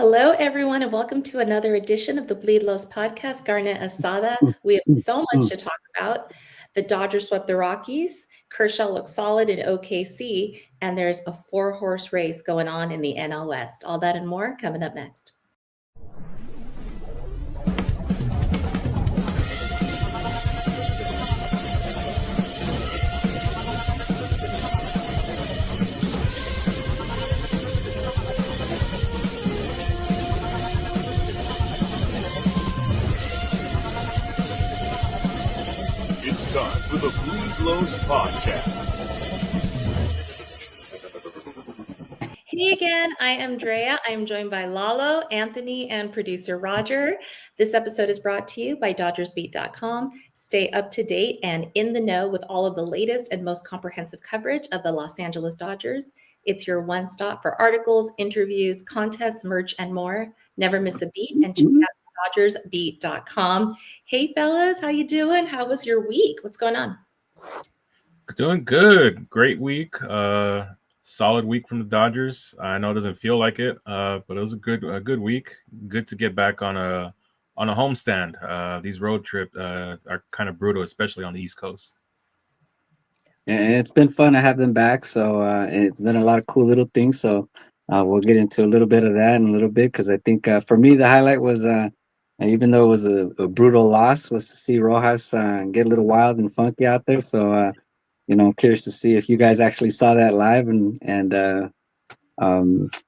Hello, everyone, and welcome to another edition of the Bleed Los podcast, Carne Asada. We have so much to talk about. The Dodgers swept the Rockies. Kershaw looks solid in OKC, and there's a four-horse race going on in the NL West. All that and more coming up next. It's time for the Bleed Los podcast. Hey again, I am Drea. I am joined by Lalo, Anthony, and producer Roger. This episode is brought to you by DodgersBeat.com. Stay up to date and in the know with all of the latest and most comprehensive coverage of the Los Angeles Dodgers. It's your one stop for articles, interviews, contests, merch, and more. Never miss a beat and check out DodgersBeat.com. Hey fellas, how you doing? How was your week? What's going on? Doing good. Great week. Solid week from the Dodgers. I know it doesn't feel like it, but it was a good week. Good to get back on a homestand. These road trips are kind of brutal, especially on the East Coast. And it's been fun to have them back. So it's been a lot of cool little things. So we'll get into a little bit of that in a little bit, because I think for me the highlight was, even though it was a brutal loss, was to see Rojas get a little wild and funky out there. So I'm curious to see if you guys actually saw that live, and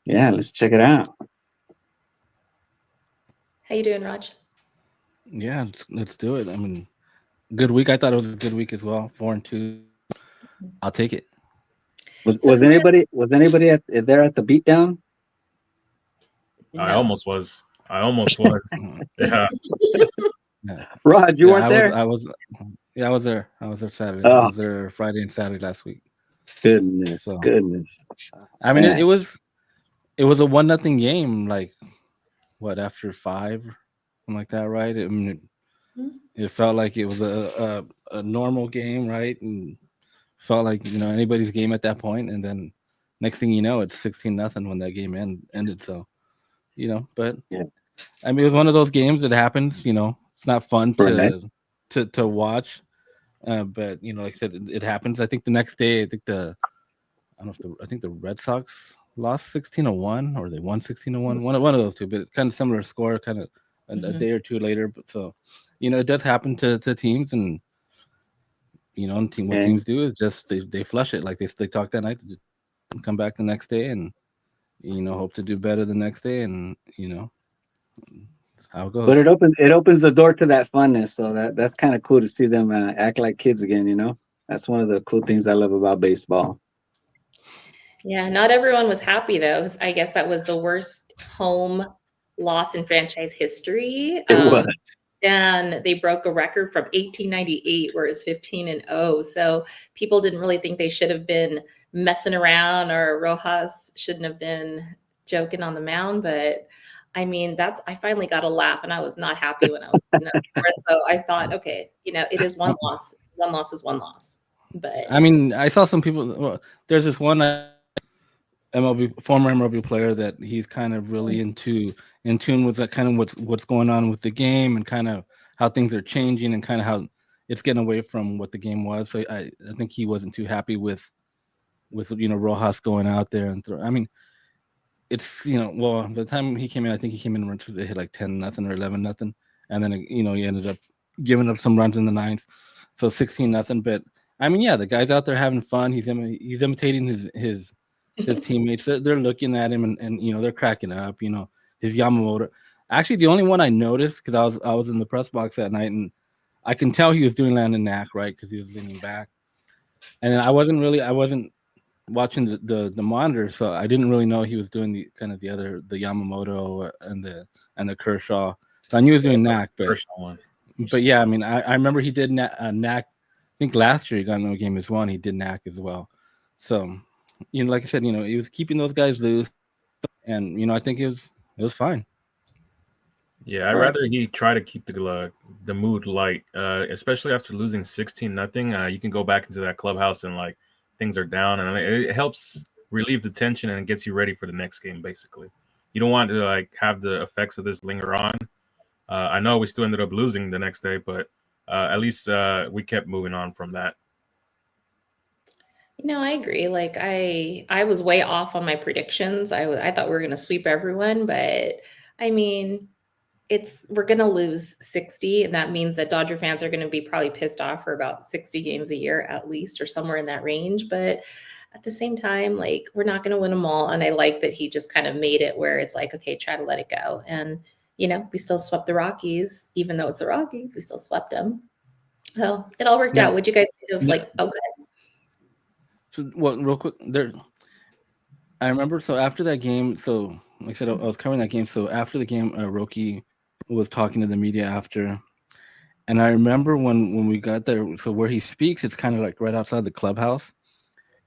let's check it out. How you doing, Raj? Yeah, let's do it. I mean, good week. I thought it was a good week as well. 4-2. I'll take it. Was anybody there at the beatdown? No. I almost was. Yeah. Rod, you weren't there? I was there. I was there Saturday. Oh. I was there Friday and Saturday last week. Goodness. I mean, Yeah. it was a 1-0 game. Like, what, after 5, something like that, right? I mean, it felt like it was a normal game, right? And felt like anybody's game at that point. And then next thing you know, it's 16-0 when that game ended. So, but Yeah. I mean, it was one of those games that happens. It's not fun Right. to watch. But like I said, it happens. I think the next day, I think the Red Sox lost 16-1, or they won 16-1. One of those two, but kind of similar score, kind of a day or two later. But so, it does happen to teams, and what teams do is just they flush it. Like they talk that night, they just come back the next day, and hope to do better the next day, and that's how it goes. But it opens the door to that funness, so that's kind of cool to see them act like kids again. That's one of the cool things I love about baseball. Yeah, not everyone was happy though. I guess that was the worst home loss in franchise history. It was. And they broke a record from 1898, where it's 15-0. So people didn't really think they should have been messing around, or Rojas shouldn't have been joking on the mound. But I mean, I finally got a laugh, and I was not happy when I was in that part. So I thought, okay, it is one loss. One loss is one loss. But I mean, I saw some people. Well, there's this one former MLB player that he's kind of really in tune with that, kind of what's going on with the game, and kind of how things are changing, and kind of how it's getting away from what the game was. So I think he wasn't too happy with Rojas going out there and throw. I mean, it's well, by the time he came in, I think he came in and they hit like 10-0 or 11-0, and then he ended up giving up some runs in the ninth, so 16-0. But I mean, yeah, the guy's out there having fun. He's imitating his teammates. They're looking at him, and they're cracking up. His Yamamoto. Actually, the only one I noticed, because I was in the press box that night, and I can tell he was doing Landon Knack, right, because he was leaning back, and I wasn't watching the monitor, so I didn't really know he was doing the Yamamoto and the Kershaw. So I knew he was doing Knack, but yeah, I mean, I remember he did Knack. I think last year he got into a game as well, and he did Knack as well. So, like I said, he was keeping those guys loose, and I think it was fine. Yeah, I'd rather he try to keep the mood light, especially after losing 16-0. You can go back into that clubhouse and like things are down, and it helps relieve the tension and gets you ready for the next game, basically. you don't want to like have the effects of this linger on. I know we still ended up losing the next day, but at least we kept moving on from that. I agree. Like I was way off on my predictions. I thought we were going to sweep everyone, but I mean, we're going to lose 60, and that means that Dodger fans are going to be probably pissed off for about 60 games a year at least, or somewhere in that range. But at the same time, like, we're not going to win them all. And I like that he just kind of made it where it's like, okay, try to let it go. And we still swept the Rockies, even though it's the Rockies, we still swept them. So it all worked out. What'd you guys think of So, well, real quick, I remember. So after that game, so like I said, I was covering that game. So after the game, Roki was talking to the media after, and I remember when we got there. So where he speaks, it's kind of like right outside the clubhouse,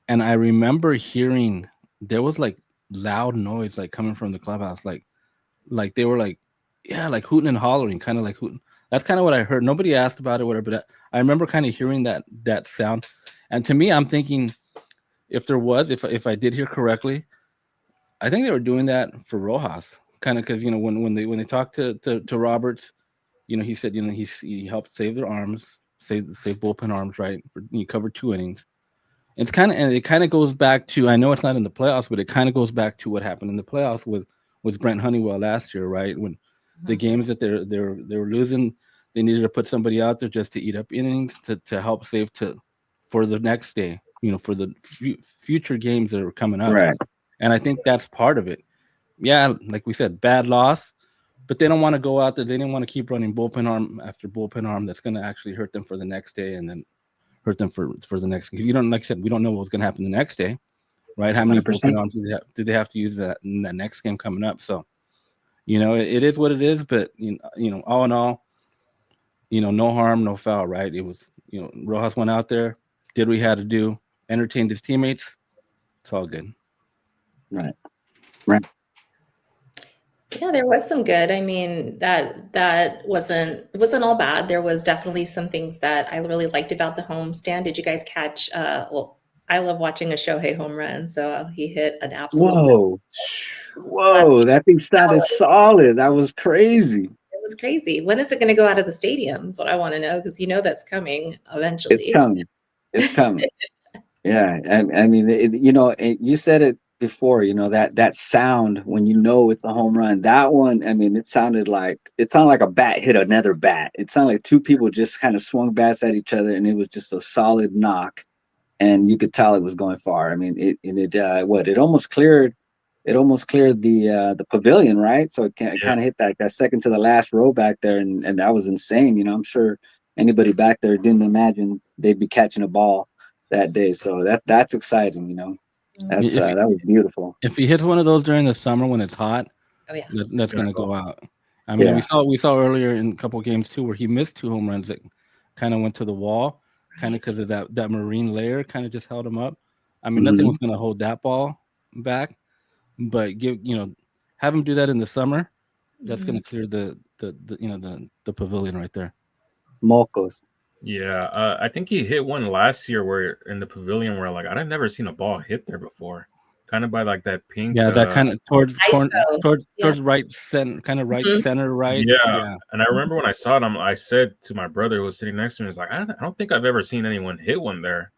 and I remember hearing there was like loud noise like coming from the clubhouse, like they were like, yeah, like hooting and hollering, kind of like hooting. That's kind of what I heard. Nobody asked about it, whatever. But I remember kind of hearing that sound, and to me, I'm thinking, if I did hear correctly, I think they were doing that for Rojas, kind of because when they talked to Roberts, he said he helped save their arms, save bullpen arms, right? He covered 2 innings. It kind of goes back to, I know it's not in the playoffs, but it kind of goes back to what happened in the playoffs with Brent Honeywell last year, right? When the games that they were losing, they needed to put somebody out there just to eat up innings to help save for the next day, for the future games that are coming up. Right. And I think that's part of it. Yeah, like we said, bad loss, but they don't want to go out there. They didn't want to keep running bullpen arm after bullpen arm. That's going to actually hurt them for the next day, and then hurt them for the next. Because like I said, we don't know what's going to happen the next day, right? How many 100%. bullpen arms did they have to use that in that next game coming up? So, it is what it is. But all in all, no harm, no foul, right? It was, Rojas went out there, did what he had to do, entertained his teammates. It's all good. Right. Yeah, there was some good. I mean, that it wasn't all bad. There was definitely some things that I really liked about the homestand. Did you guys catch? Well, I love watching a Shohei home run, so he hit an absolute. Whoa! That thing sounded solid. That was crazy. It was crazy. When is it going to go out of the stadium? Is what I want to know, because that's coming eventually. It's coming. Yeah, I mean, you said it before. That sound when it's a home run. That one, I mean, it sounded like a bat hit another bat. It sounded like two people just kind of swung bats at each other, and it was just a solid knock, and you could tell it was going far. I mean, it almost cleared. It almost cleared the pavilion, right? So it kind of hit that second to the last row back there, and that was insane. I'm sure anybody back there didn't imagine they'd be catching a ball that day. So that's exciting. That was beautiful. If he hits one of those during the summer when it's hot, Oh yeah, that's going to go out. I mean, we saw earlier in a couple of games too where he missed 2 home runs that kind of went to the wall, kind of because of that marine layer kind of just held him up. I mean, nothing was going to hold that ball back, but have him do that in the summer. That's going to clear the pavilion right there. Mocos. Yeah, I think he hit one last year where in the pavilion where like I've never seen a ball hit there before. Kind of by like that pink. Yeah, that kind of towards right center, kind of right center, right. Yeah. And I remember when I saw it, I said to my brother who was sitting next to me, "Is like I don't think I've ever seen anyone hit one there."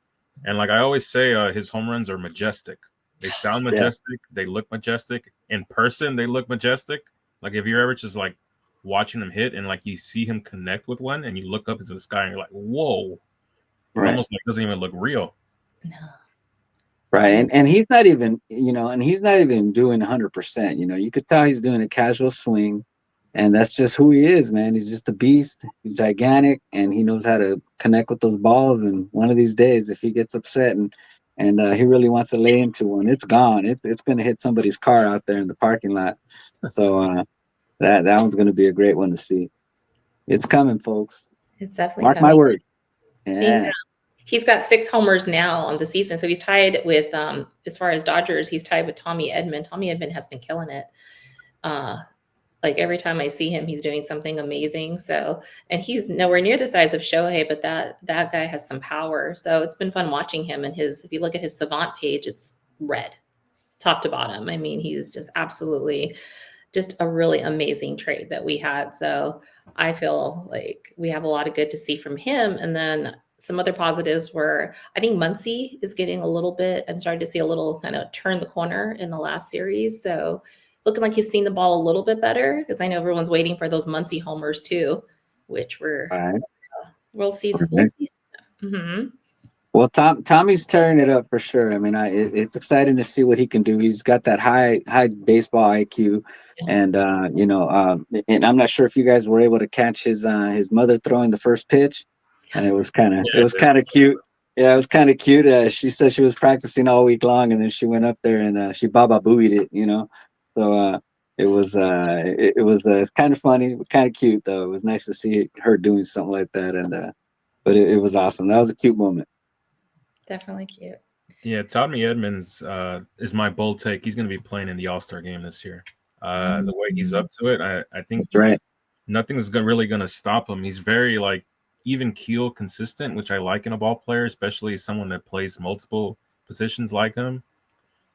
And like I always say, his home runs are majestic. They sound majestic. They look majestic in person. They look majestic. Like if you're ever just like watching him hit and like you see him connect with one and you look up into the sky and you're like, whoa, it almost like doesn't even look real. No. Right. And he's not even, doing 100%. You could tell he's doing a casual swing, and that's just who he is, man. He's just a beast. He's gigantic, and he knows how to connect with those balls. And one of these days, if he gets upset and he really wants to lay into one, it's gone. It's going to hit somebody's car out there in the parking lot. So that one's going to be a great one to see. It's coming, folks. It's definitely Mark coming. my word. Yeah. He's got 6 homers now on the season. So he's tied with, as far as Dodgers, he's tied with Tommy Edman. Tommy Edman has been killing it. Like every time I see him, he's doing something amazing. So, and he's nowhere near the size of Shohei, but that guy has some power. So it's been fun watching him. And if you look at his Savant page, it's red. top to bottom. I mean, he's just absolutely just a really amazing trade that we had. So I feel like we have a lot of good to see from him. And then some other positives were I think Muncy is getting a little bit, I'm starting to see a little kind of turn the corner in the last series. So looking like he's seen the ball a little bit better because I know everyone's waiting for those Muncy homers too, which All right. we'll see. All We'll right. see. Mm-hmm. Well, Tommy's turning it up for sure. I mean, it's exciting to see what he can do. He's got that high baseball IQ, and and I'm not sure if you guys were able to catch his mother throwing the first pitch, and it was kind of cute. Yeah, it was kind of cute. She said she was practicing all week long, and then she went up there and she baba booied it. So it was kind of funny, kind of cute though. It was nice to see her doing something like that, and but it was awesome. That was a cute moment. Definitely cute. Yeah, Tommy Edmonds is my bold take. He's going to be playing in the All-Star game this year. The way he's up to it, I think That's right. nothing's really going to stop him. He's very even keel consistent, which I like in a ball player, especially someone that plays multiple positions like him.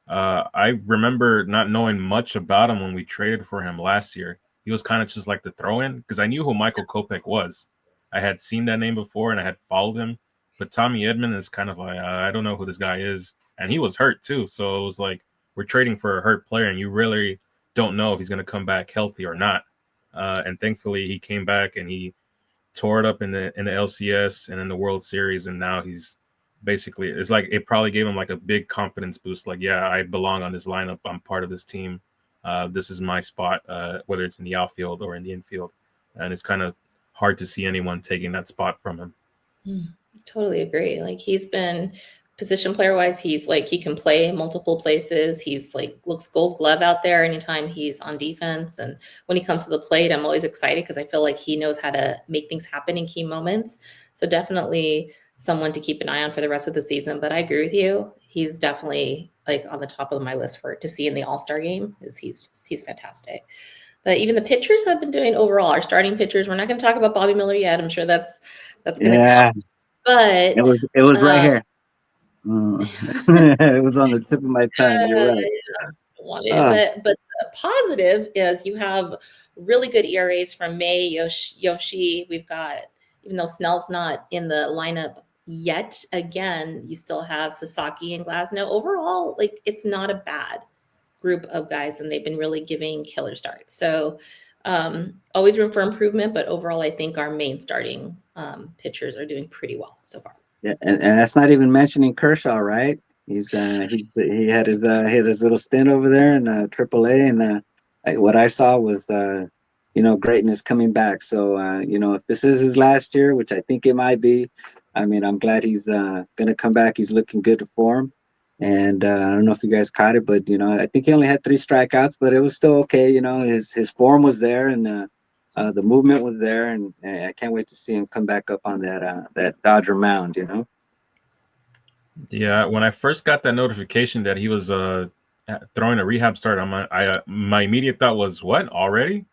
I remember not knowing much about him when we traded for him last year. He was kind of just like the throw-in because I knew who Michael Kopech was. I had seen that name before and I had followed him. But Tommy Edman is kind of like, I don't know who this guy is. And he was hurt too. So it was like, we're trading for a hurt player and you really don't know if he's going to come back healthy or not. And thankfully he came back and he tore it up in the LCS and in the World Series. And now he's basically, it's like, it probably gave him like a big confidence boost. Like, yeah, I belong on this lineup. I'm part of this team. This is my spot, whether it's in the outfield or in the infield. And it's kind of hard to see anyone taking that spot from him. Totally agree. Like he's been position player wise, he's like he can play multiple places. He's like looks gold glove out there anytime he's on defense. And when he comes to the plate, I'm always excited because I feel like he knows how to make things happen in key moments. So definitely someone to keep an eye on for the rest of the season. But I agree with you. He's definitely like on the top of my list for to see in the All-Star game is he's fantastic. But even the pitchers have been doing overall. Our starting pitchers, we're not going to talk about Bobby Miller yet. I'm sure that's going to come. But it was right here. It was on the tip of my tongue. You're right. But the positive is you have really good ERAs from May, Yoshi. We've got, even though Snell's not in the lineup yet, again, you still have Sasaki and Glasnow. Overall, like it's not a bad group of guys, and they've been really giving killer starts. So always room for improvement, but overall, I think our main starting pitchers are doing pretty well so far. Yeah, and that's not even mentioning Kershaw, right? He had his little stint over there in AAA, and what I saw was greatness coming back. So if this is his last year, which I think it might be, I mean, I'm glad he's gonna come back. He's looking good to form, and I don't know if you guys caught it, but I think he only had 3 strikeouts, but it was still okay. His form was there, and the movement was there, and I can't wait to see him come back up on that Dodger mound. Yeah, when I first got that notification that he was throwing a rehab start, my immediate thought was, what, already?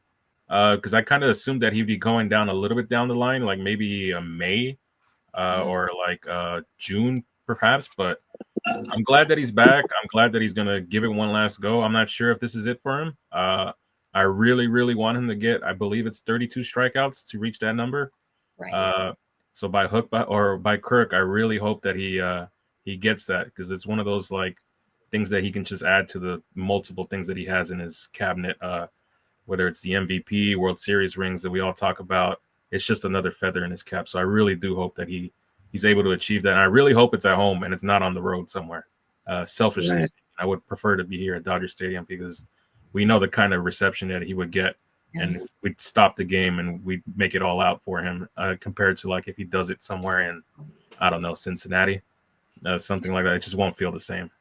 Because I kind of assumed that he'd be going down a little bit down the line, like maybe May or like June perhaps. But I'm glad that he's back. I'm glad that he's going to give it one last go. I'm not sure if this is it for him. I really, really want him to get, I believe it's 32 strikeouts to reach that number. Right. So by hook or by crook, I really hope that he gets that, because it's one of those like things that he can just add to the multiple things that he has in his cabinet. Whether it's the MVP, World Series rings that we all talk about, it's just another feather in his cap. So I really do hope that he's able to achieve that. And I really hope it's at home and it's not on the road somewhere. Selfishly, Right. I would prefer to be here at Dodger Stadium because we know the kind of reception that he would get, and we'd stop the game and we'd make it all out for him, compared to like if he does it somewhere in, I don't know, Cincinnati, something like that. It just won't feel the same.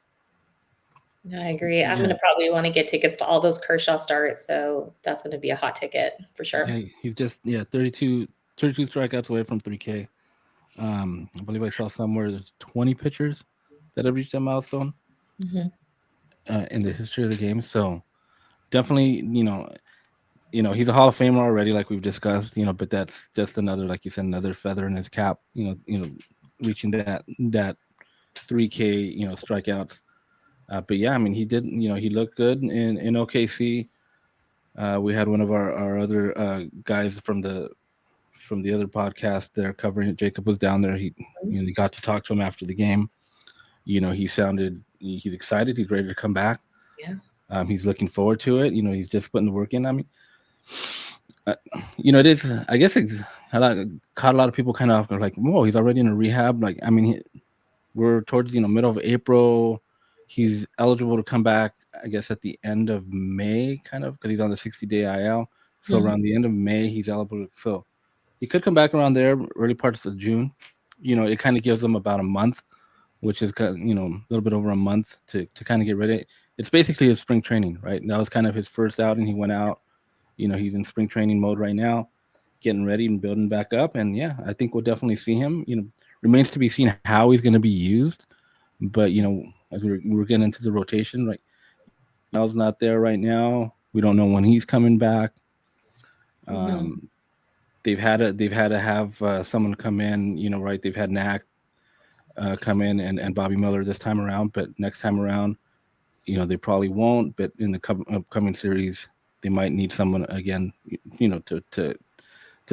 No, I agree. I'm going to probably want to get tickets to all those Kershaw starts, so that's going to be a hot ticket for sure. Yeah, he's just 32 strikeouts away from 3K. I believe I saw somewhere there's 20 pitchers that have reached that milestone in the history of the game. So definitely, he's a Hall of Famer already, like we've discussed. But that's just another, like you said, another feather in his cap. Reaching that 3K, strikeouts. But yeah, I mean, he did. He looked good in OKC. We had one of our other guys from the other podcast there covering it. Jacob was down there. He got to talk to him after the game. He's excited. He's ready to come back. Yeah. He's looking forward to it. He's just putting the work in. I mean, it is. I guess caught a lot of people kind of like, whoa, he's already in a rehab. Like, I mean, we're towards middle of April. He's eligible to come back, I guess, at the end of May, kind of, because he's on the 60-day IL. So around the end of May, he's eligible. So he could come back around there, early parts of June. It kind of gives him about a month, which is a little bit over a month to kind of get ready. It's basically his spring training, right? That was kind of his first outing. He went out. He's in spring training mode right now, getting ready and building back up. And yeah, I think we'll definitely see him. Remains to be seen how he's going to be used. But as we're getting into the rotation, right? Mel's not there right now. We don't know when he's coming back. They've had to have someone come in. Right? They've had Knack come in and Bobby Miller this time around, but next time around, they probably won't. But in the upcoming series, they might need someone again, to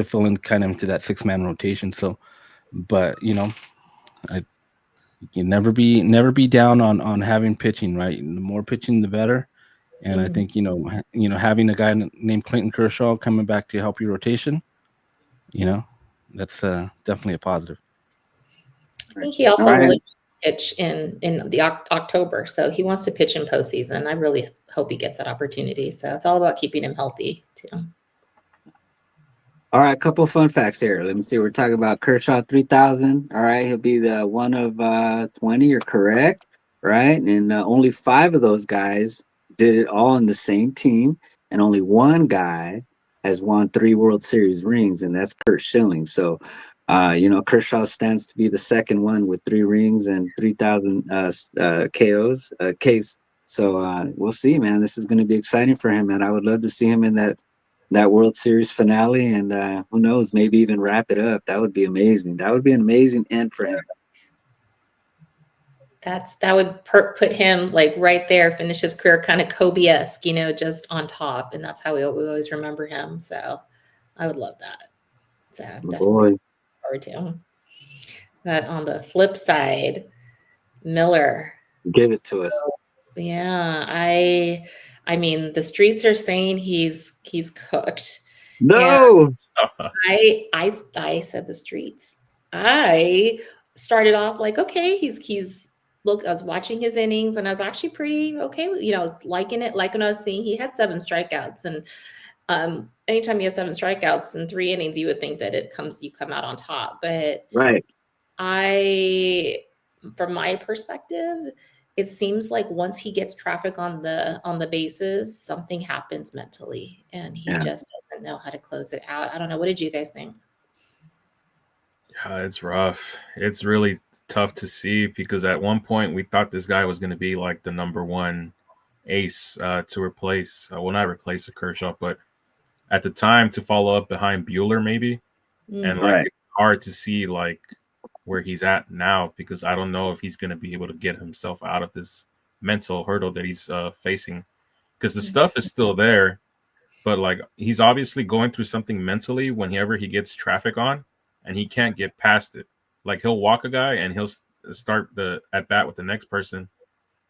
fill in kind of into that 6-man rotation. So, but you can never be down on having pitching, right? The more pitching, the better. And I think having a guy named Clayton Kershaw coming back to help your rotation, that's definitely a positive. I think he also really pitch in the October, so he wants to pitch in postseason. I really hope he gets that opportunity. So it's all about keeping him healthy too. All right, a couple fun facts here. Let me see. We're talking about Kershaw 3000. All right, he'll be the one of 20. You're correct, right? And only 5 of those guys did it all in the same team, and only one guy has won 3 World Series rings, and that's Curt Schilling. So, Kershaw stands to be the second one with 3 rings and 3,000 Ks. So we'll see, man. This is going to be exciting for him, and I would love to see him in that World Series finale, and who knows, maybe even wrap it up. That would be amazing. That would be an amazing end for him. That would put him like right there, finish his career kind of Kobe-esque, just on top, and that's how we always remember him. So I would love that. So definitely look forward to him. But on the flip side, Miller, give it to us. Yeah, I mean, the streets are saying he's cooked. No, I said the streets. I started off like, okay, he's look. I was watching his innings, and I was actually pretty okay. I was liking it. Like when I was seeing, he had 7 strikeouts, and anytime you have 7 strikeouts in 3 innings, you would think that you come out on top. But right, from my perspective, it seems like once he gets traffic on the bases, something happens mentally, and he just doesn't know how to close it out. I don't know. What did you guys think? Yeah, it's rough. It's really tough to see because at one point we thought this guy was going to be like the number 1 ace to replace, not replace a Kershaw, but at the time to follow up behind Buehler maybe. And like it's hard to see like where he's at now because I don't know if he's going to be able to get himself out of this mental hurdle that he's facing because the stuff is still there, but like he's obviously going through something mentally whenever he gets traffic on and he can't get past it. Like he'll walk a guy and he'll start the at bat with the next person,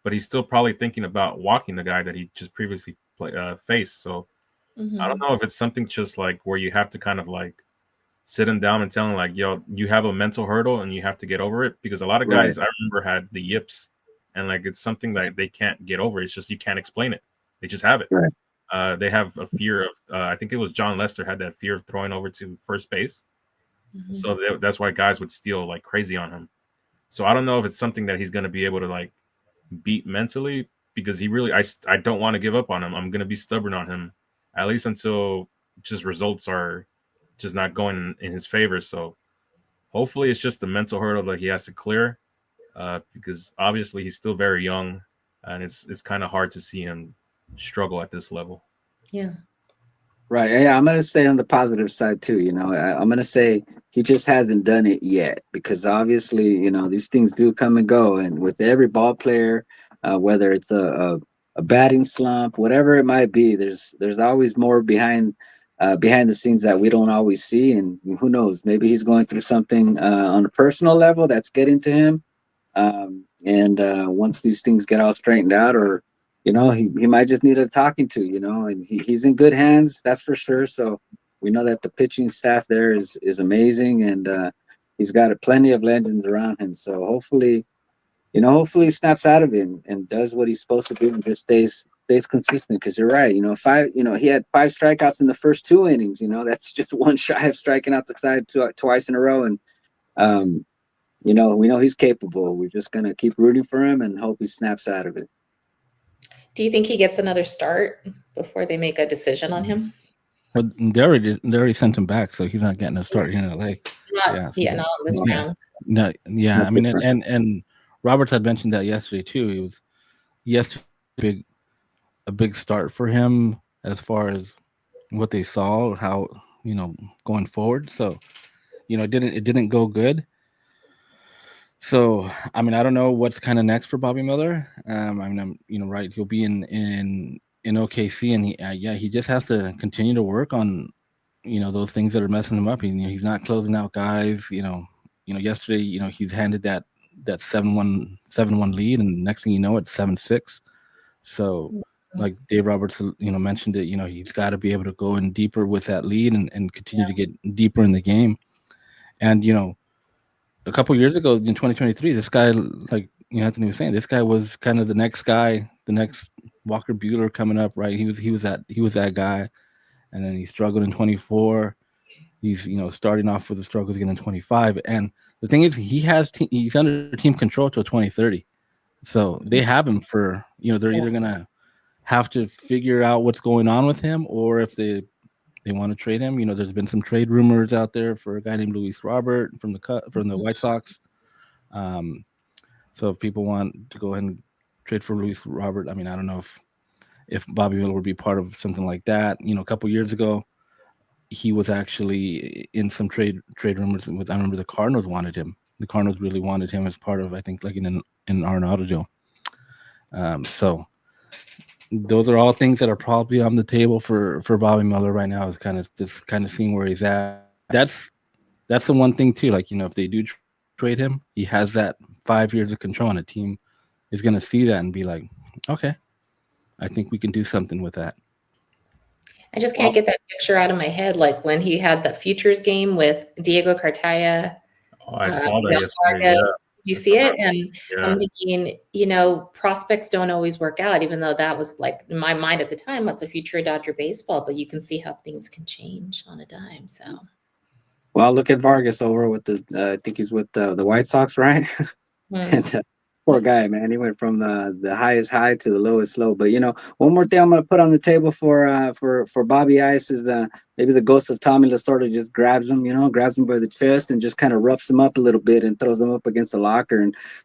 but he's still probably thinking about walking the guy that he just previously faced. So I don't know if it's something just like where you have to kind of like sit him down and tell him like, yo, you have a mental hurdle and you have to get over it. Because a lot of guys I remember had the yips and like it's something that they can't get over. It's just you can't explain it. They just have it. Right. They have a fear of, I think it was John Lester had that fear of throwing over to first base. So that's why guys would steal like crazy on him. So I don't know if it's something that he's going to be able to like beat mentally because he really, I don't want to give up on him. I'm going to be stubborn on him at least until just results are just not going in his favor. So hopefully it's just the mental hurdle that he has to clear because obviously he's still very young and it's kind of hard to see him struggle at this level. Yeah. Right. Yeah, I'm going to say on the positive side too, I'm going to say he just hasn't done it yet because obviously, these things do come and go. And with every ball player, whether it's a batting slump, whatever it might be. There's always more behind the scenes that we don't always see, and who knows? Maybe he's going through something on a personal level that's getting to him. And once these things get all straightened out, or he might just need a talking to, and he's in good hands, that's for sure. So we know that the pitching staff there is amazing, and he's got plenty of legends around him. So hopefully he snaps out of it and does what he's supposed to do and just stays consistent. Because you're right, he had 5 strikeouts in the first 2 innings. That's just one shy of striking out the side twice in a row, and we know he's capable. We're just gonna keep rooting for him and hope he snaps out of it. Do you think he gets another start before they make a decision on him? Well, they already sent him back, so he's not getting a start here in LA. Not on this round. No, yeah. I mean, and Roberts had mentioned that yesterday too. He was a big start for him as far as what they saw, how going forward. So it didn't go good. So I mean, I don't know what's kind of next for Bobby Miller. I mean, right, he'll be in OKC, and he just has to continue to work on those things that are messing him up. He's not closing out guys. Yesterday, he's handed that 7-1 lead, and next thing you know, it's 7-6. So like Dave Roberts mentioned it, he's got to be able to go in deeper with that lead and continue to get deeper in the game. And a couple years ago in 2023, this guy, like Anthony was saying, this guy was kind of the next guy, the next Walker Buehler coming up, right? He was that guy, and then he struggled in 24. He's starting off with the struggles again in 25, and the thing is, he's under team control till 2030. So they have him for they're either gonna have to figure out what's going on with him, or if they want to trade him. There's been some trade rumors out there for a guy named Luis Robert from the White Sox. So if people want to go ahead and trade for Luis Robert, I mean, I don't know if Bobby Miller would be part of something like that. A couple years ago, he was actually in some trade rumors with. I remember the Cardinals wanted him. The Cardinals really wanted him as part of, I think, like in an Arenado deal. So those are all things that are probably on the table for Bobby Miller right now. Is kind of seeing where he's at. That's the one thing too. Like if they do trade him, he has that 5 years of control, and a team is going to see that and be like, okay, I think we can do something with that. I just can't get that picture out of my head, like when he had the futures game with Diego Cartaya. Oh, I saw that yesterday. Yeah. You see it? And I'm thinking, prospects don't always work out, even though that was like in my mind at the time, that's the future of Dodger baseball, but you can see how things can change on a dime. So, well, look at Vargas over with I think he's with the White Sox, right? And, poor guy, man. He went from the highest high to the lowest low. But one more thing I'm gonna put on the table for Bobby Ice is maybe the ghost of Tommy Lasorda just grabs him by the chest and just kind of roughs him up a little bit and throws him up against the locker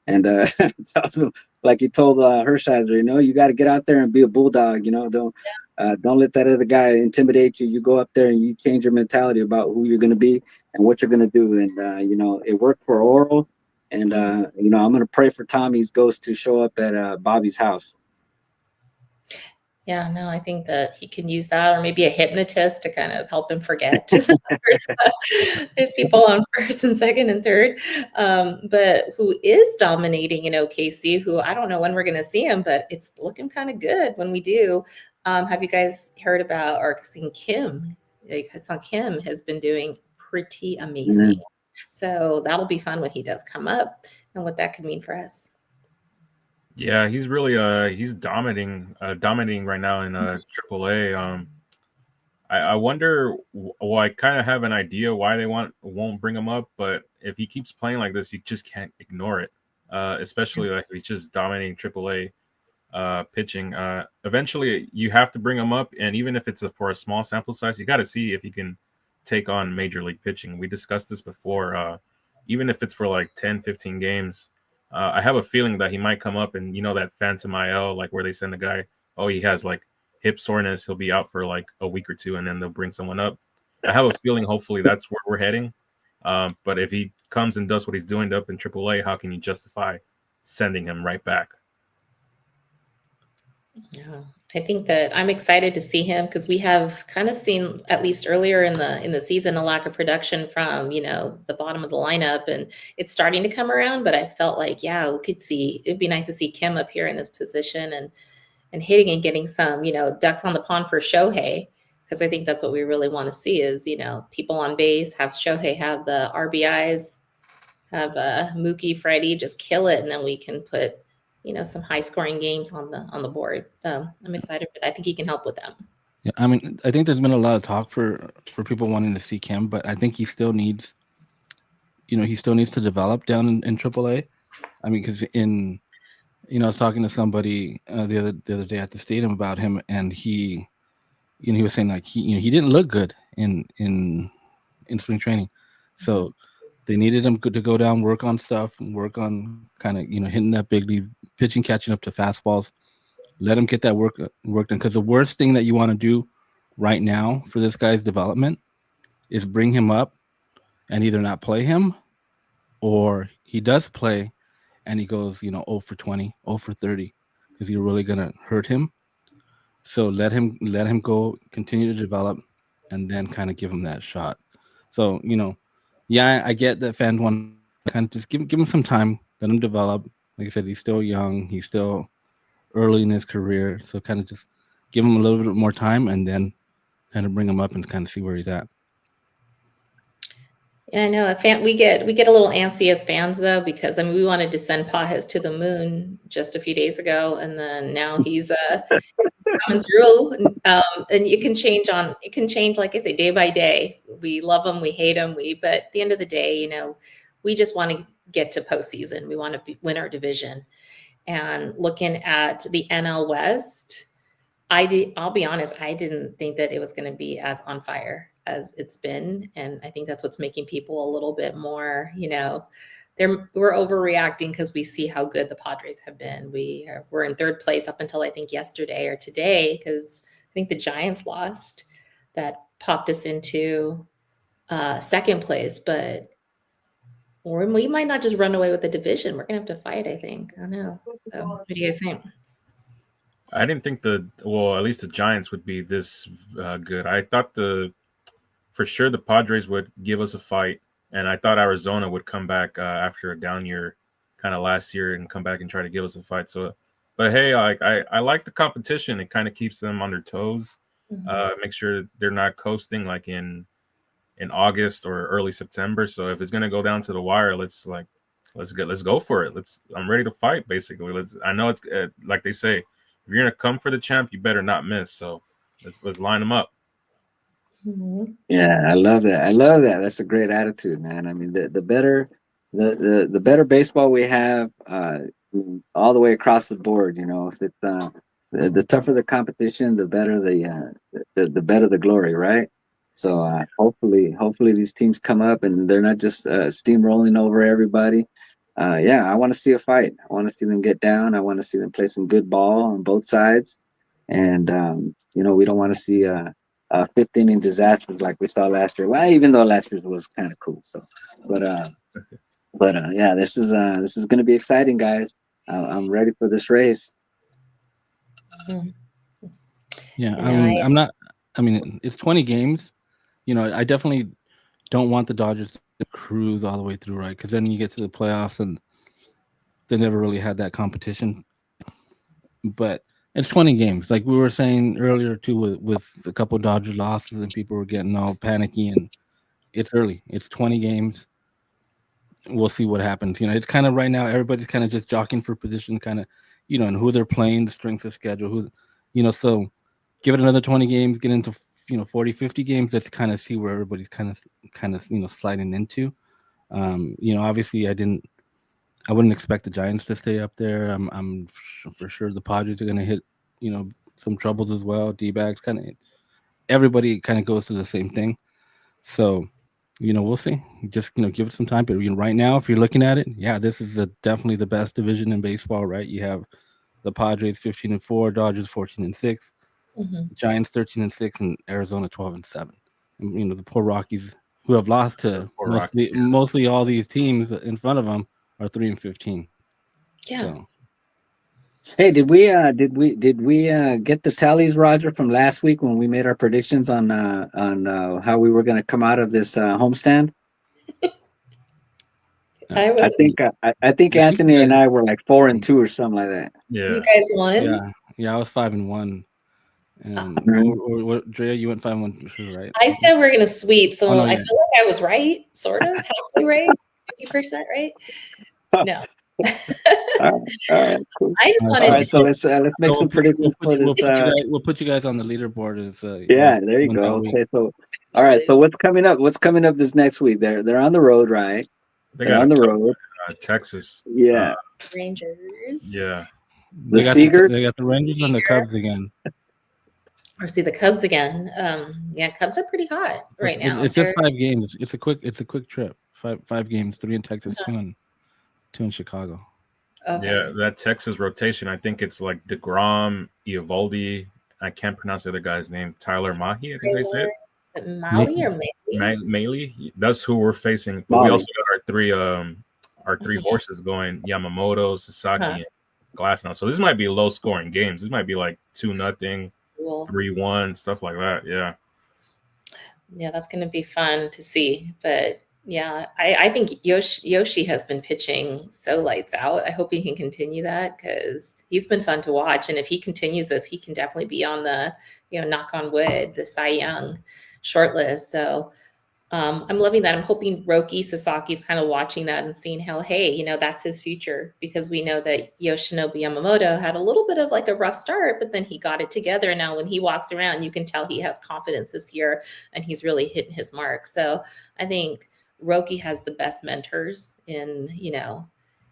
and tells him, like he told Hershiser, you got to get out there and be a bulldog. Don't let that other guy intimidate you. You go up there and you change your mentality about who you're gonna be and what you're gonna do. And it worked for Oral. And, I'm going to pray for Tommy's ghost to show up at Bobby's house. Yeah, no, I think that he can use that, or maybe a hypnotist to kind of help him forget. There's people on first and second and third, but who is dominating in OKC, who I don't know when we're going to see him, but it's looking kind of good when we do. Have you guys heard about or seen Kim? I saw Kim has been doing pretty amazing. Mm-hmm. So that'll be fun when he does come up and what that could mean for us. Yeah, he's really he's dominating right now in AAA. I wonder. Well, I kind of have an idea why they won't bring him up, but if he keeps playing like this, you just can't ignore it. Especially like he's just dominating AAA pitching. Eventually, you have to bring him up, and even if it's for a small sample size, you got to see if he can take on major league pitching. We discussed this before. Even if it's for like 10, 15 games, I have a feeling that he might come up and that phantom IL, like where they send a guy, he has like hip soreness, he'll be out for like a week or two, and then they'll bring someone up. I have a feeling hopefully that's where we're heading. But if he comes and does what he's doing up in AAA, how can you justify sending him right back? Yeah, I think that I'm excited to see him because we have kind of seen, at least earlier in the season, a lack of production from, the bottom of the lineup, and it's starting to come around. But I felt like, yeah, we could see it'd be nice to see Kim up here in this position and hitting and getting some, ducks on the pond for Shohei, because I think that's what we really want to see is, people on base, have Shohei have the RBIs, have Mookie, Freddie just kill it, and then we can put some high scoring games on the board. I'm excited for that. I think he can help with them. Yeah, I mean, I think there's been a lot of talk for people wanting to see Kim, but I think he still needs, he still needs to develop down in AAA. I mean, because I was talking to somebody the other day at the stadium about him, and he was saying like he didn't look good in spring training, so they needed him to go down, work on stuff, work on kind of hitting that big league pitching, catching up to fastballs. Let him get that work done, because the worst thing that you want to do right now for this guy's development is bring him up and either not play him, or he does play and he goes 0 for 20, 0 for 30, because you're really gonna hurt him. So let him go, continue to develop, and then kind of give him that shot. So yeah, I get that fans want to kind of just give him some time, let him develop. Like I said, he's still young, he's still early in his career, so kind of just give him a little bit more time, and then kind of bring him up and kind of see where he's at. Yeah, I know. We get a little antsy as fans though, because I mean we wanted to send Pajes to the moon just a few days ago, and then now he's coming through. And it can change, like I say, day by day. We love him, we hate him, but at the end of the day, we just want to get to postseason. We want to win our division. And looking at the NL West, I'll be honest, I didn't think that it was going to be as on fire as it's been, and I think that's what's making people a little bit more, we're overreacting because we see how good the Padres have been. We're in third place up until I think yesterday or today, because I think the Giants lost. That popped us into second place, but we might not just run away with the division. We're gonna have to fight, I think. I don't know. So, what do you guys think? I didn't think at least the Giants would be this good. I thought for sure the Padres would give us a fight, and I thought Arizona would come back after a down year, kind of last year, and come back and try to give us a fight. So, but hey, I like the competition. It kind of keeps them on their toes. Make sure they're not coasting like in August or early September. So if it's gonna go down to the wire, let's go for it. I'm ready to fight. Basically, I know it's like they say, if you're gonna come for the champ, you better not miss. So let's line them up. Mhm. Yeah, I love that. I love that. That's a great attitude, man. I mean, the better the better baseball we have, all the way across the board. If it's the tougher the competition, the better the better the glory, right? So hopefully these teams come up and they're not just steamrolling over everybody. Yeah, I want to see a fight. I want to see them get down. I want to see them play some good ball on both sides, and we don't want to see fifth inning disasters like we saw last year. Well, even though last year's was kind of cool. So, but yeah, this is going to be exciting, guys. I'm ready for this race. Mhm. Yeah, You know, I I'm not. I mean, it's 20 games. I definitely don't want the Dodgers to cruise all the way through, right? Because then you get to the playoffs and they never really had that competition. But it's 20 games, like we were saying earlier too, with a couple of Dodger losses, and people were getting all panicky. And it's early. It's 20 games. We'll see what happens. It's kind of right now. Everybody's kind of just jockeying for position, kind of, and who they're playing, the strength of schedule, So give it another 20 games, get into 40, 50 games. Let's kind of see where everybody's kind of sliding into. Obviously, I wouldn't expect the Giants to stay up there. I'm for sure the Padres are going to hit, some troubles as well. D-backs, kind of everybody kind of goes through the same thing. So, we'll see. Just give it some time. But right now, if you're looking at it, yeah, this is definitely the best division in baseball, right? You have the Padres 15-4, Dodgers 14-6, Mhm. Giants 13-6, and Arizona 12-7. And the poor Rockies, who have lost to Poor Rockies, yeah. mostly all these teams in front of them, are 3-15. Yeah. So Hey, did we get the tallies, Roger, from last week when we made our predictions on how we were going to come out of this homestand? I I was. think I think I think you Anthony and guys, I were like 4-2 or something like that. You Yeah. guys won. yeah, I was 5-1, and Right. what Drea, you went 5-1 too, right? I said we're gonna sweep, Oh so no, I yeah, feel like I was right, sort of halfway right, 50% right. No. All right, cool. I just All wanted right, to. so let's make some predictions for this. we'll put you guys on the leaderboard as you Yeah, guys there you win that go. week. Okay, so all right, so what's coming up? What's coming up this next week? They're on the road, right? They They're got a on the tough road. Texas. Yeah, Rangers. Yeah. the Seagers. They got the Rangers and the Cubs again. Or see the Cubs again. Yeah, Cubs are pretty hot right now. It's just 5 games. It's a quick trip. Five games, 3 in Texas, two in Chicago. Okay. Yeah, that Texas rotation, I think it's like DeGrom, Eovaldi. I can't pronounce the other guy's name. Tyler Mahi, I think they said. Is it Maui or Maui? Maley. That's who we're facing. But we Molly. also got our three horses going: Yamamoto, Sasaki, Huh. and Glasnow. So this might be low scoring games. This might be like 2-0, Cool. 3-1, stuff like that. Yeah. Yeah, that's going to be fun to see. But yeah, I think Yoshi has been pitching so lights out. I hope he can continue that because he's been fun to watch. And if he continues this, he can definitely be on the, knock on wood, the Cy Young shortlist. So I'm loving that. I'm hoping Roki Sasaki's kind of watching that and seeing how, hey, that's his future because we know that Yoshinobu Yamamoto had a little bit of like a rough start, but then he got it together. Now, when he walks around, you can tell he has confidence this year and he's really hitting his mark. So I think Roki has the best mentors in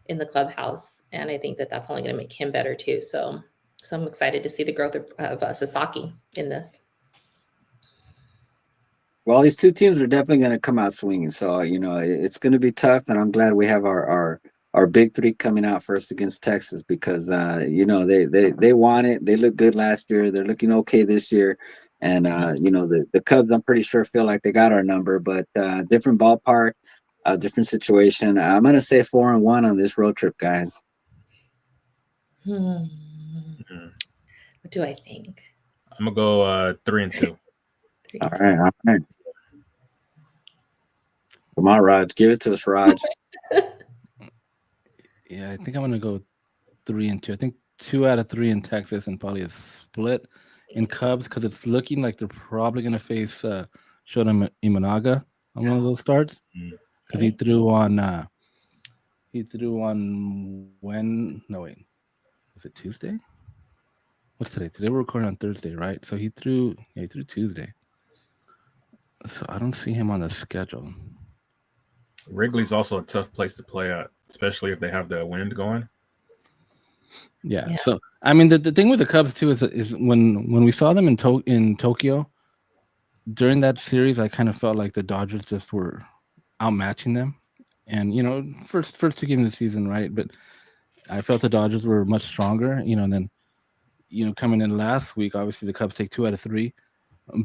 the clubhouse. And I think that that's only going to make him better too. So I'm excited to see the growth of Sasaki in this. Well, these two teams are definitely going to come out swinging. So it's going to be tough, and I'm glad we have our big three coming out first against Texas because they want it. They looked good last year. They're looking okay this year, and the Cubs, I'm pretty sure, feel like they got our number, but different ballpark, different situation. I'm going to say 4-1 on this road trip, guys. What do I think? I'm gonna go 3-2. All right. Come on, Raj. Give it to us, Raj. Yeah, I think I'm gonna go 3-2. I think 2 out of 3 in Texas and probably a split in Cubs because it's looking like they're probably gonna face Shota Imanaga on one of those starts because he threw on when no wait, was it Tuesday? What's today? Today we're recording on Thursday, right? So he threw Tuesday. So I don't see him on the schedule. Wrigley's also a tough place to play at, especially if they have the wind going. Yeah. So I mean, the thing with the Cubs too is when we saw them in Tokyo during that series, I kind of felt like the Dodgers just were outmatching them, and first 2 games of the season, right? But I felt the Dodgers were much stronger, and then coming in last week, obviously the Cubs take 2 out of 3,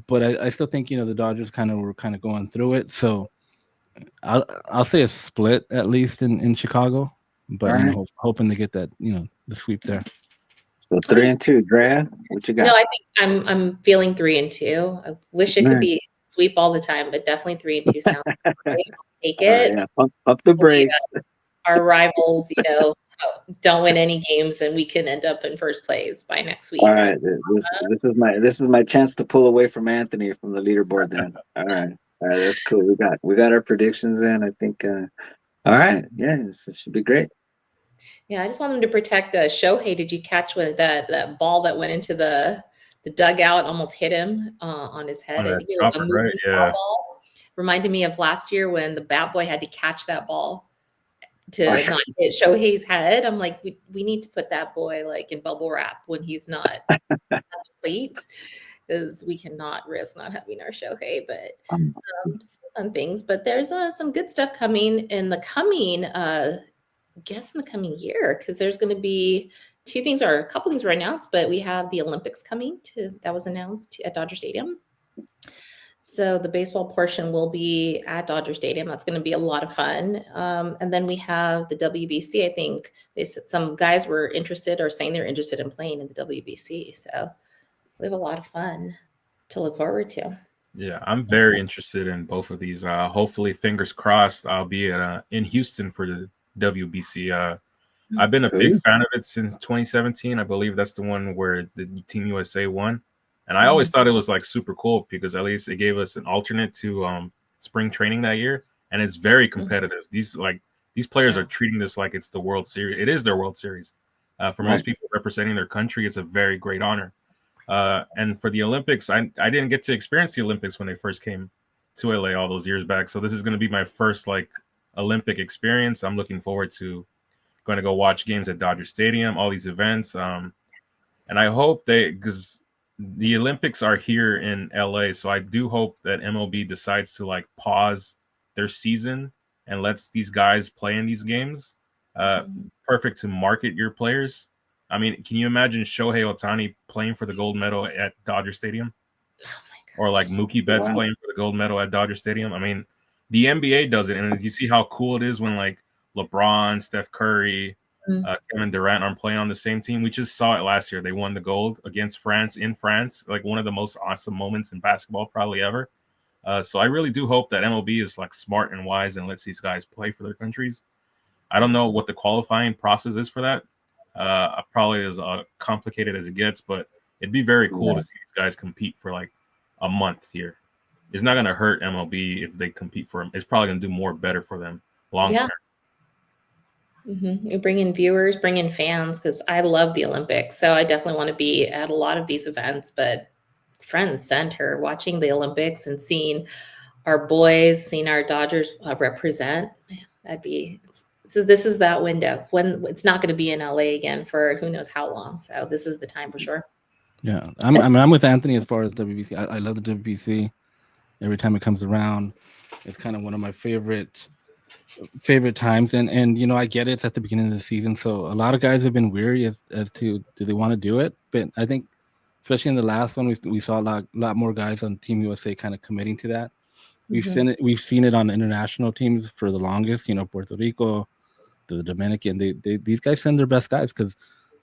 but I still think the Dodgers were going through it. So I'll say a split at least in Chicago, but Right. hoping to get that the sweep there. So 3-2, Drea, what you got? No, I think I'm feeling 3-2. I wish it could be sweep all the time, but definitely 3-2 sounds great. I'll take it. Yeah, pump the brakes. Our rivals, don't win any games, and we can end up in first place by next week. All right, this is my chance to pull away from Anthony from the leaderboard. Then, all right, that's cool. We got our predictions in. I think. All right, yeah, it should be great. Yeah, I just want them to protect Shohei. Did you catch when that ball that went into the dugout almost hit him on his head? I think it was a moving foul ball. Reminded me of last year when the bat boy had to catch that ball to not hit Shohei's head. I'm like, we need to put that boy like in bubble wrap when he's not at the plate because we cannot risk not having our Shohei. But some fun things. But there's some good stuff coming in the coming year because there's going to be a couple things were announced, but we have the Olympics coming that was announced at Dodger Stadium. So the baseball portion will be at Dodger Stadium. That's going to be a lot of fun. And then we have the WBC. I think they said some guys were interested or saying they're interested in playing in the WBC. So we have a lot of fun to look forward to. Yeah, I'm very interested in both of these. Hopefully, fingers crossed, I'll be in Houston for the WBC. I've been a big Cool. fan of it since 2017. I believe that's the one where the Team USA won. And I always thought it was like super cool because at least it gave us an alternate to spring training that year. And it's very competitive. These players are treating this like it's the World Series. It is their World Series. For most Right. people representing their country, it's a very great honor. And for the Olympics, I didn't get to experience the Olympics when they first came to LA all those years back. So this is going to be my first like Olympic experience. I'm looking forward to going to go watch games at Dodger Stadium, all these events. And I hope because the Olympics are here in LA, so I do hope that MLB decides to like pause their season and lets these guys play in these games. Perfect to market your players. I mean, can you imagine Shohei Ohtani playing for the gold medal at Dodger Stadium? Or like Mookie Betts Wow. playing for the gold medal at Dodger Stadium? I mean, the NBA does it, and you see how cool it is when like LeBron, Steph Curry, Kevin Durant are playing on the same team. We just saw it last year. They won the gold against France in France, like one of the most awesome moments in basketball probably ever. So I really do hope that MLB is like smart and wise and lets these guys play for their countries. I don't know what the qualifying process is for that. Probably as complicated as it gets, but it'd be very cool to see these guys compete for like a month here. It's not going to hurt MLB if they compete for them. It's probably going to do more better for them long term. You bring in viewers, bring in fans, because I love the Olympics. So I definitely want to be at a lot of these events. But front and center, watching the Olympics and seeing our boys, seeing our Dodgers represent, man, that'd be. This is that window when it's not going to be in LA again for who knows how long. So this is the time for sure. Yeah, I'm with Anthony as far as WBC. I love the WBC. Every time it comes around, it's kind of one of my favorite times. And you know, I get it. It's at the beginning of the season, so a lot of guys have been weary as to do they want to do it. But I think, especially in the last one, we saw a lot more guys on Team USA kind of committing to that. We've seen it on international teams for the longest. You know, Puerto Rico, the Dominican. These guys send their best guys because,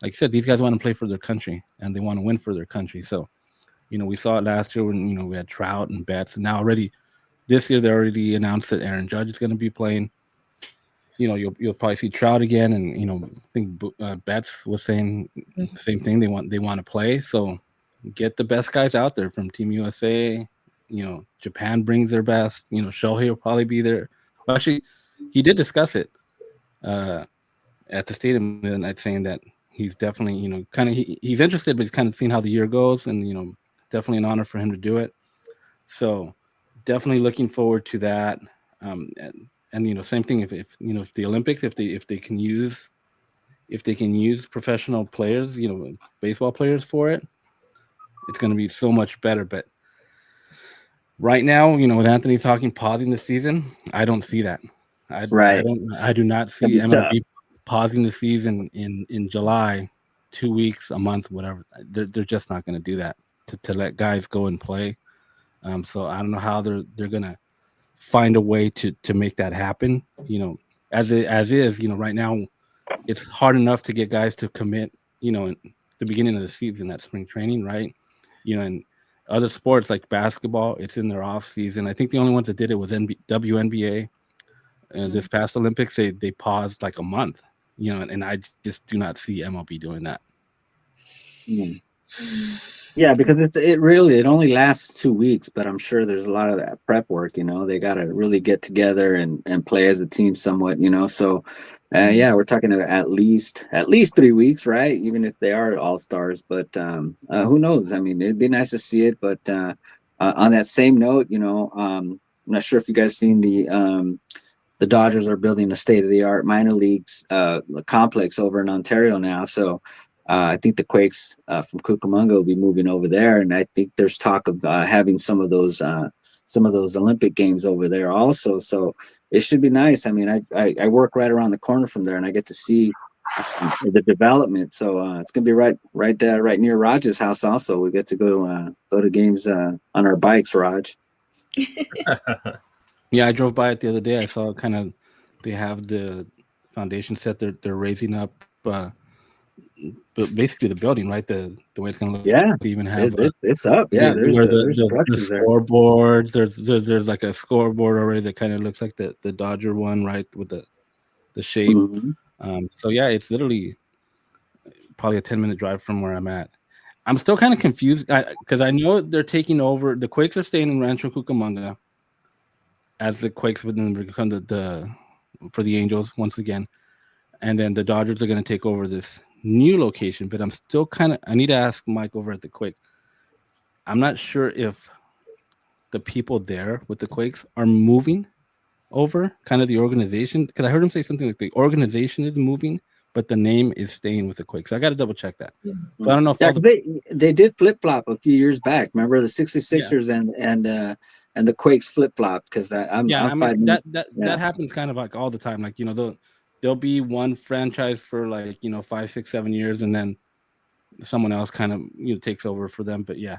like I said, these guys want to play for their country and they want to win for their country. So, you know, we saw it last year when, you know, we had Trout and Betts, and now already this year they already announced that Aaron Judge is going to be playing. You know, you'll probably see Trout again, and you know, I think Betts was saying the same thing. They want to play, so get the best guys out there from Team USA. You know, Japan brings their best. You know, Shohei will probably be there. Well, actually, he did discuss it at the stadium the night, saying that he's definitely, you know, kind of he's interested, but he's kind of seeing how the year goes, and you know, definitely an honor for him to do it. So definitely looking forward to that. And you know, same thing if you know, if the Olympics, if they can use professional players, you know, baseball players for it, it's going to be so much better. But right now, you know, with Anthony talking pausing the season, I don't see that. I do not see MLB pausing the season in July, 2 weeks, a month, whatever. They're just not going to do that to let guys go and play. So I don't know how they're going to find a way to make that happen. You know, as is, you know, right now it's hard enough to get guys to commit, you know, in the beginning of the season, that spring training, right? You know, and other sports like basketball, it's in their off season. I think the only ones that did it was WNBA. This past Olympics, they paused like a month, you know, and I just do not see MLB doing that. Yeah, because it only lasts 2 weeks, but I'm sure there's a lot of that prep work. You know, they got to really get together and play as a team somewhat. You know, so yeah, we're talking about at least 3 weeks, right? Even if they are all stars, but who knows? I mean, it'd be nice to see it. But on that same note, you know, I'm not sure if you guys seen the Dodgers are building a state-of-the-art minor leagues complex over in Ontario now. So I think the Quakes from Cucamonga will be moving over there, and I think there's talk of having some of those Olympic games over there also. So it should be nice. I mean, I work right around the corner from there, and I get to see the development. So it's gonna be right near Raj's house. Also, we get to go to games on our bikes, Raj. Yeah, I drove by it the other day. I saw kind of they have the foundation set. They're raising up, but basically the building, right? The way it's gonna look. Yeah, They even have it's up. Yeah, where there's the structures there. scoreboards. There's like a scoreboard already that kind of looks like the Dodger one, right? With the shape. Mhm. So yeah, it's literally probably a 10-minute drive from where I'm at. I'm still kind of confused because I know they're taking over. The Quakes are staying in Rancho Cucamonga as the Quakes would then become the for the Angels once again, and then the Dodgers are going to take over this new location. But I'm still kind of I need to ask Mike over at the Quakes. I'm not sure if the people there with the Quakes are moving over, kind of the organization, because I heard him say something like the organization is moving, but the name is staying with the Quakes. So I got to double check that. So I don't know if Yeah, all 'cause the they did flip flop a few years back. Remember the yeah 66ers and the Quakes flip flop because yeah I'm I mean fighting. that Yeah, happens kind of like all the time. Like there'll be one franchise for like 5, 6, 7 years, and then someone else kind of takes over for them. But yeah,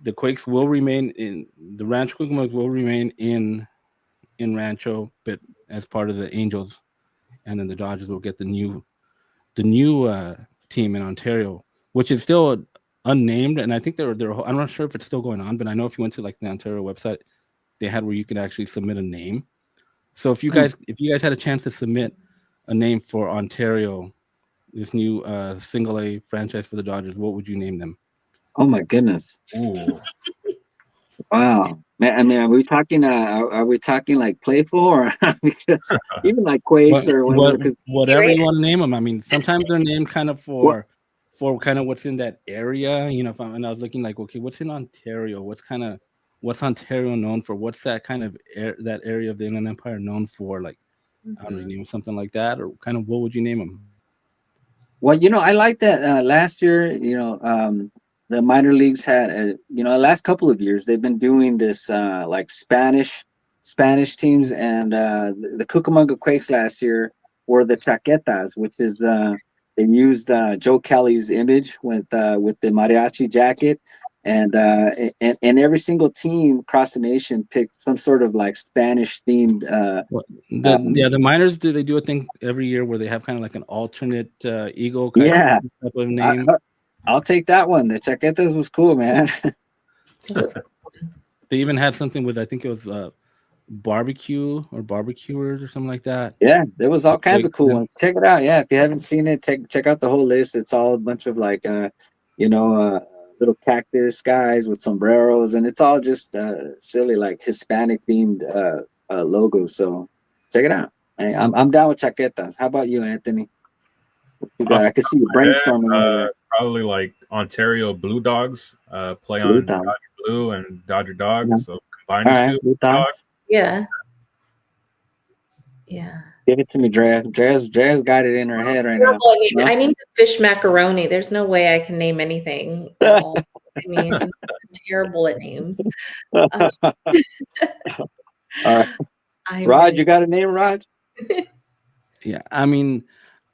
the Quakes will remain in the Rancho Cucamonga will remain in Rancho, but as part of the Angels, and then the Dodgers will get the new team in Ontario, which is still unnamed, and I think they're I'm not sure if it's still going on, but I know if you went to like the Ontario website, they had where you could actually submit a name. So if you guys had a chance to submit a name for Ontario, this new single A franchise for the Dodgers, what would you name them? oh my goodness, Ooh. wow, man. I mean, are we talking like playful or because even like Quakes or whatever? Cause, Whatever Right? you want to name them. I mean, sometimes they're named kind of what for kind of what's in that area. And I was looking like, okay, what's in Ontario? What's Ontario known for? What's that kind of that area of the Inland Empire known for? Like, I don't know, Mhm. name something like that, or kind of what would you name them? Well, I like that last year, the minor leagues had, the last couple of years, they've been doing this like Spanish teams, and the Cucamonga Quakes last year were the Chaquetas, which is they used Joe Kelly's image with the mariachi jacket, and every single team across the nation picked some sort of like Spanish themed. What Um, the miners do they do a thing every year where they have kind of like an alternate eagle yeah, type of I, name. I- I'll take that one. The Chaquetas was cool, man. That was They even had something with I think it was barbecue or barbecuers or something like that. Yeah, there was The all kinds Quake of cool ones. Check it out. Yeah, if you haven't seen it, check out the whole list. It's all a bunch of like you know, uh little cactus guys with sombreros, and it's all just silly like Hispanic themed logos. So check it out. Hey, I'm down with chaquetas. How about you, Anthony? You got Off the I can top see you of my head, brainstorming over there. probably like Ontario Blue Dogs, play Blue on Dogs. Dodger Blue and Dodger Dog. Yeah. So combine All the right, two, Blue Blue Dogs. Dogs. yeah. Yeah. Give it to me, Drea. Drea's got it in her head right now. Terrible at naming. No? I named a fish macaroni. There's no way I can name anything at all. I mean, I'm terrible at names. Uh, All right. I Rod, really you got a name, Rod? Yeah, I mean,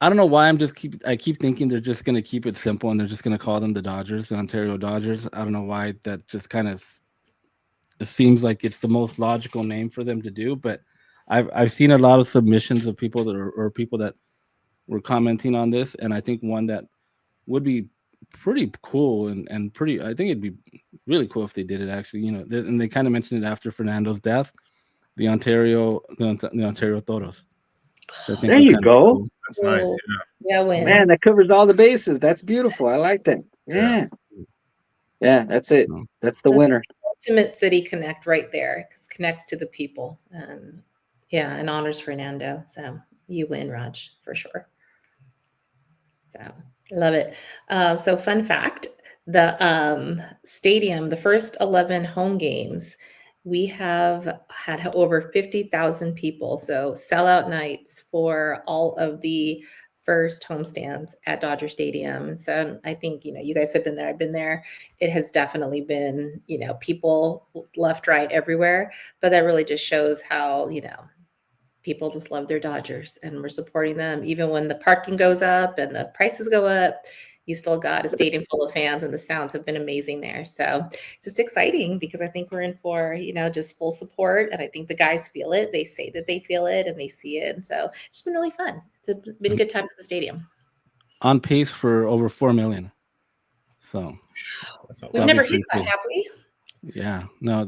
I don't know why I keep thinking they're just gonna keep it simple and they're just gonna call them the Dodgers, the Ontario Dodgers. I don't know why that just kind of it seems like it's the most logical name for them to do. But I've seen a lot of submissions of people that or people that were commenting on this, and I think one that would be pretty cool and pretty. I think it'd be really cool if they did it actually. And they kind of mentioned it after Fernando's death, the Ontario Toros. So I think There would you kind of be go. cool. That's nice. will. Yeah, Man, wins. that covers all the bases. That's beautiful. I like that. Yeah. Yeah. Yeah, that's it. So, That's the That's winner. ultimate city connect right there because connects to the people. And yeah, and honors Fernando. So you win, Raj, for sure. So love it. So fun fact, the stadium, the first 11 home games, we have had over 50,000 people. So sellout nights for all of the first homestands at Dodger Stadium. So I think, you guys have been there. I've been there. It has definitely been, people left, right, everywhere. But that really just shows how, people just love their Dodgers and we're supporting them even when the parking goes up and the prices go up. you still got a stadium full of fans, and the sounds have been amazing there. So it's just exciting because I think we're in for, just full support. And I think the guys feel it. They say that they feel it and they see it. And so it's been really fun. It's been good times at the stadium. On pace for over 4 million. So we've never hit that, have we? Yeah. No,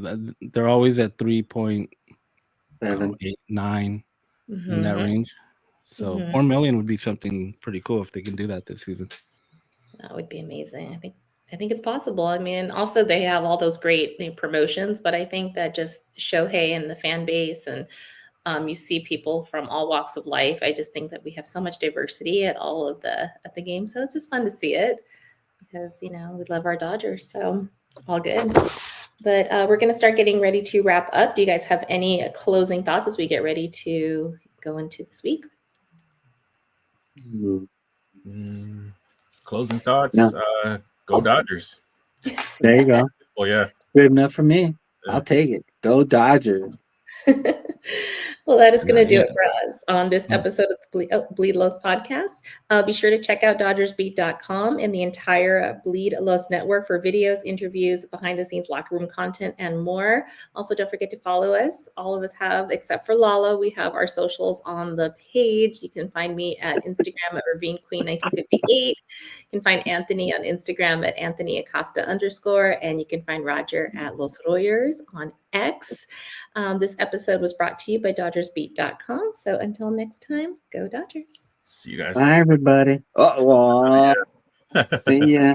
they're always at 3.89 in that range. So 4 million would be something pretty cool if they can do that this season. That would be amazing. I think it's possible. I mean, also they have all those great promotions, but I think that just Shohei and the fan base, and you see people from all walks of life. I just think that we have so much diversity at the games. So it's just fun to see it because, we love our Dodgers. So all good. But we're going to start getting ready to wrap up. Do you guys have any closing thoughts as we get ready to go into this week? Closing thoughts. No. Go Dodgers. There you go. Well, yeah. Good enough for me. I'll take it. Go Dodgers. Well, that is going to do it for us on this episode of the Bleed Los podcast. Be sure to check out DodgersBeat.com and the entire Bleed Los network for videos, interviews, behind-the-scenes locker room content, and more. Also, don't forget to follow us. All of us have, except for Lala, we have our socials on the page. You can find me at Instagram at RavineQueen1958. You can find Anthony on Instagram at AnthonyAcosta_, and you can find Roger at Los Royers on X. This episode was brought to you by DodgersBeat.com. So until next time, go Dodgers. See you guys. Bye, everybody. See ya.